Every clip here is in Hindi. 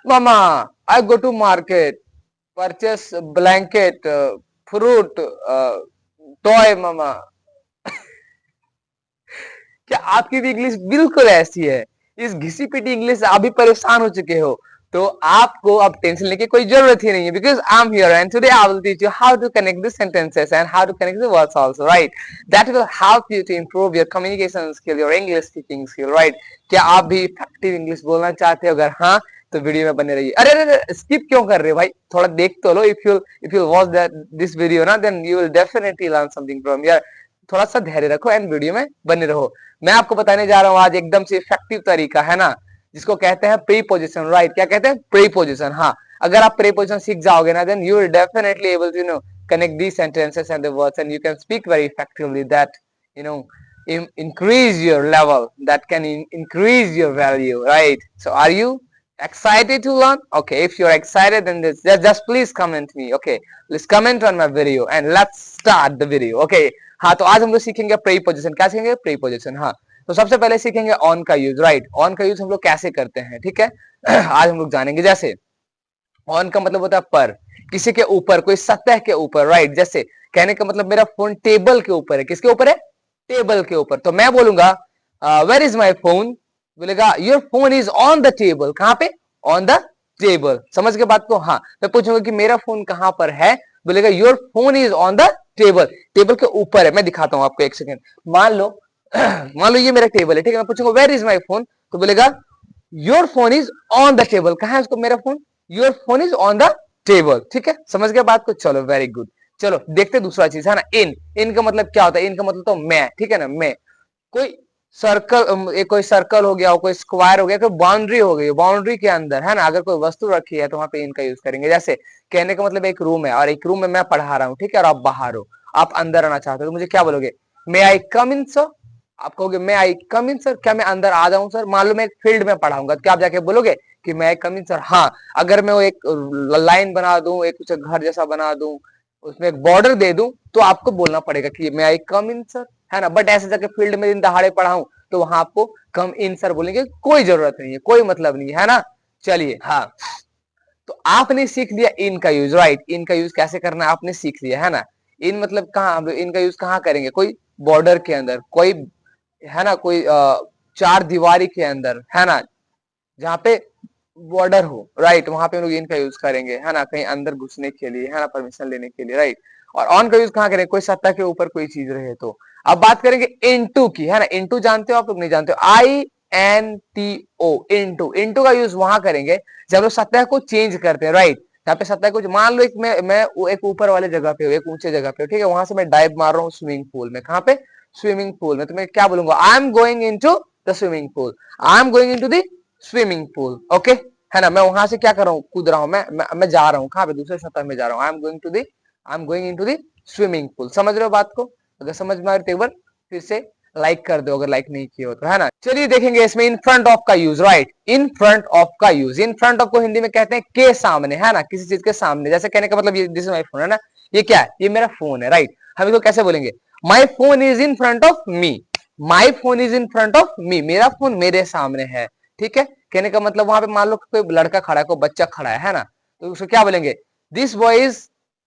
Mama I go to market purchase blanket fruit toy mama. क्या आपकी भी इंग्लिश बिल्कुल ऐसी है? इस घिसी पिटी इंग्लिश से अभी परेशान हो चुके हो तो आपको अब टेंशन लेके कोई जरूरत ही नहीं है, because I am here and today I will teach you how to connect the sentences and how to connect the words also, right? That will help you to improve your communication skill, your English speaking skill, right? क्या आप भी इफेक्टिव इंग्लिश बोलना चाहते हो? अगर हाँ तो वीडियो में बने रहिए। अरे अरे स्किप क्यों कर रहे हो भाई, थोड़ा देख तो लो। If you watch this video ना, then you will definitely learn something from here. थोड़ा सा धैर्य रखो एंड वीडियो में बने रहो। मैं आपको बताने जा रहा हूं आज एकदम से इफेक्टिव तरीका, है ना, जिसको कहते हैं प्रीपोजिशन, राइट? क्या कहते हैं? प्रीपोजिशन। हाँ, अगर आप प्रीपोजिशन सीख जाओगे ना, then you will definitely able to connect these sentences and the words, and you can speak very effectively, that you know increase your level, that can increase your value, right? So are you excited to learn? Okay, if you're excited, then just please comment me. Okay, please comment on my video and let's start the video. Okay, हाँ, तो आज हम लोग सीखेंगे प्रीपोजिशन। क्या सीखेंगे? प्रीपोजिशन। हाँ, तो सबसे पहले सीखेंगे ऑन का यूज, राइट? ऑन का यूज हम लोग कैसे करते हैं, ठीक है? आज हम लोग जानेंगे। जैसे ऑन का मतलब होता है पर, किसी के ऊपर, कोई सतह के ऊपर, राइट? जैसे कहने का मतलब मेरा फोन टेबल के ऊपर है। किसके ऊपर है? टेबल के ऊपर। तो मैं बोलूंगा वेयर इज माई फोन? बोलेगा your phone is on the table. कहां पे? On the table. समझ के बात को? हाँ, मैं पूछूंगा कि मेरा फोन कहां पर है? बोलेगा your phone is on the table. Table के ऊपर है। मैं दिखाता हूं आपको, एक सेकेंड। मान लो मान लो ये मेरा टेबल है, ठीक है? मैं पूछूंगा वेयर इज माई फोन? तो बोलेगा your phone is on the table. कहां है उसको मेरा phone? Your phone is on the table. ठीक है, समझ गए बात को? चलो वेरी गुड। चलो देखते दूसरा चीज, है ना। इन का मतलब क्या होता है? इन का मतलब तो मैं, ठीक है ना, मैं। कोई सर्कल, कोई सर्कल हो गया, कोई स्क्वायर हो गया, कोई बाउंड्री हो गई, बाउंड्री के अंदर, है ना, अगर कोई वस्तु रखी है तो वहां पे इनका यूज करेंगे। जैसे कहने का मतलब एक रूम है और एक रूम में मैं पढ़ा रहा हूँ, ठीक है, और आप बाहर हो, आप अंदर आना चाहते हो, तो मुझे क्या बोलोगे? मे आई कम इन सर? आप कहोगे मे आई कम इन सर? क्या मैं अंदर आ जाऊं सर? मान लो मैं एक फील्ड में पढ़ाऊंगा, तो क्या आप जाके बोलोगे कि मैं कम इन सर? हाँ, अगर मैं वो एक लाइन बना दूं, एक कुछ घर जैसा बना दूं, उसमें एक बॉर्डर दे दूं, तो आपको बोलना पड़ेगा कि मैं आई कम इन सर, है ना। बट ऐसे जाके फील्ड में दिन दहाड़े पढ़ाऊं तो वहां आपको कम इन सर बोलेंगे, कोई जरूरत नहीं है, कोई मतलब नहीं है ना। चलिए, हाँ, तो आपने सीख लिया इन का यूज, राइट? इन का यूज कैसे करना है आपने सीख लिया, है ना। इन मतलब कहाँ, हम इनका यूज कहाँ करेंगे? कोई बॉर्डर के अंदर, कोई, है ना, कोई चार दीवारी के अंदर, है ना, जहाँ पे बॉर्डर हो, राइट, वहां पे हम लोग इनका यूज करेंगे, है ना, कहीं अंदर घुसने के लिए, है ना, परमिशन लेने के लिए, राइट। और ऑन का यूज कहाँ करेंगे? कोई सत्ता के ऊपर कोई चीज रहे तो। अब बात करेंगे इनटू की, है ना। इनटू जानते हो आप लोग? नहीं जानते हो? INTO, into. इनटू का यूज वहां करेंगे जब हम लोग सत्ता को चेंज करते हैं, राइट। यहाँ पे सत्ता को, मान लो एक मैं एक ऊपर वाले जगह पे हूँ, एक ऊंचे जगह पे हूँ, ठीक है, वहां से मैं डाइव मार रहा हूँ स्विमिंग पूल में। कहाँ पे? स्विमिंग पूल में। तो मैं क्या बोलूंगा? I am going into the swimming pool. I am going into the swimming pool. Okay, है ना। मैं वहां से क्या कर रहा हूँ? कूद रहा हूँ, मैं जा रहा हूँ कहाँ पे? दूसरे सतह में जा रहा हूँ। I am going into the swimming pool. समझ रहे हो बात को? अगर समझ में आ रही तो एक बार फिर से लाइक कर दो, अगर लाइक नहीं किए हो तो, है ना। चलिए देखेंगे इसमें इन फ्रंट ऑफ का use, right? In front of का यूज, इन फ्रंट ऑफ को हिंदी में कहते हैं के सामने, है ना, किसी चीज के सामने। जैसे कहने का मतलब ये दिस इज माई फोन, है ना, ये क्या है? ये मेरा फोन है, राइट। हम इसको कैसे बोलेंगे? My phone is in front of me. My phone is in front of me, मेरा फोन मेरे सामने है, ठीक है। कहने का मतलब वहां पे मान लो कोई लड़का खड़ा है, कोई बच्चा खड़ा है ना, तो उसको क्या बोलेंगे? This boy is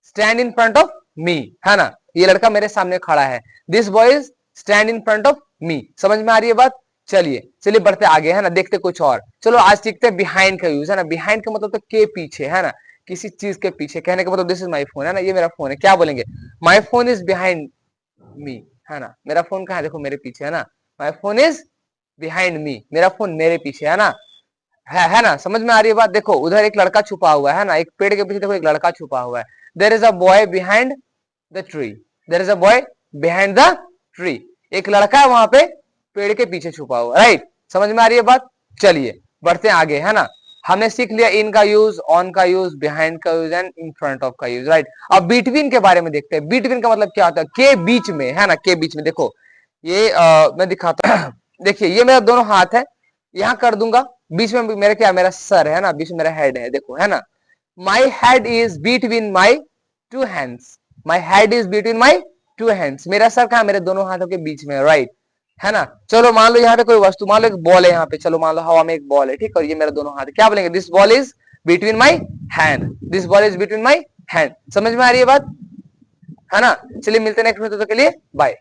stand in front of me, है ना, ये लड़का मेरे सामने खड़ा है। This boy is stand in front of me. समझ में आ रही है बात? चलिए चलिए बढ़ते आगे, है ना, देखते कुछ और। चलो आज सीखते हैं बिहाइंड का यूज, है ना। बिहाइंड का मतलब तो के पीछे, है ना, किसी चीज के पीछे। कहने का मतलब दिस इज माई फोन, है ना, ये मेरा फोन है। क्या बोलेंगे? My phone is behind me, है ना, मेरा फोन कहाँ है? देखो मेरे पीछे, है ना। My phone is behind me, मेरा फोन मेरे पीछे, है ना। है ना, समझ में आ रही है बात? देखो उधर एक लड़का छुपा हुआ है ना, एक पेड़ के पीछे देखो एक लड़का छुपा हुआ है। There is a boy behind the tree. There is a boy behind the tree. एक लड़का है वहां पे पेड़ के पीछे छुपा हुआ, राइट। समझ में आ रही है बात? चलिए बढ़ते हैं आगे, है ना। हमने सीख लिया इन का यूज, ऑन का यूज, बिहाइंड का use and in front of का यूज, राइट। अब बिटवीन के बारे में देखते हैं। बिटवीन का मतलब क्या होता है? के बीच में, है ना, के बीच में। देखो ये मैं दिखाता हूं देखिए ये मेरा दोनों हाथ है, यहां कर दूंगा। बीच में मेरा क्या? मेरा सर है ना, बीच में मेरा हेड है, देखो, है ना। My head is between my two hands. My head is between my two hands. मेरा सर कहां? मेरे दोनों हाथों के बीच में, राइट, है ना। चलो मान लो यहाँ पे कोई वस्तु, मान लो एक बॉल है यहाँ पे, चलो मान लो हवा में एक बॉल है, ठीक है, और ये मेरा दोनों हाथ है। क्या बोलेंगे? This ball is between my hand, this ball is between my hand. समझ में आ रही है बात, है ना? चलिए मिलते हैं नेक्स्ट में, तो के लिए बाय।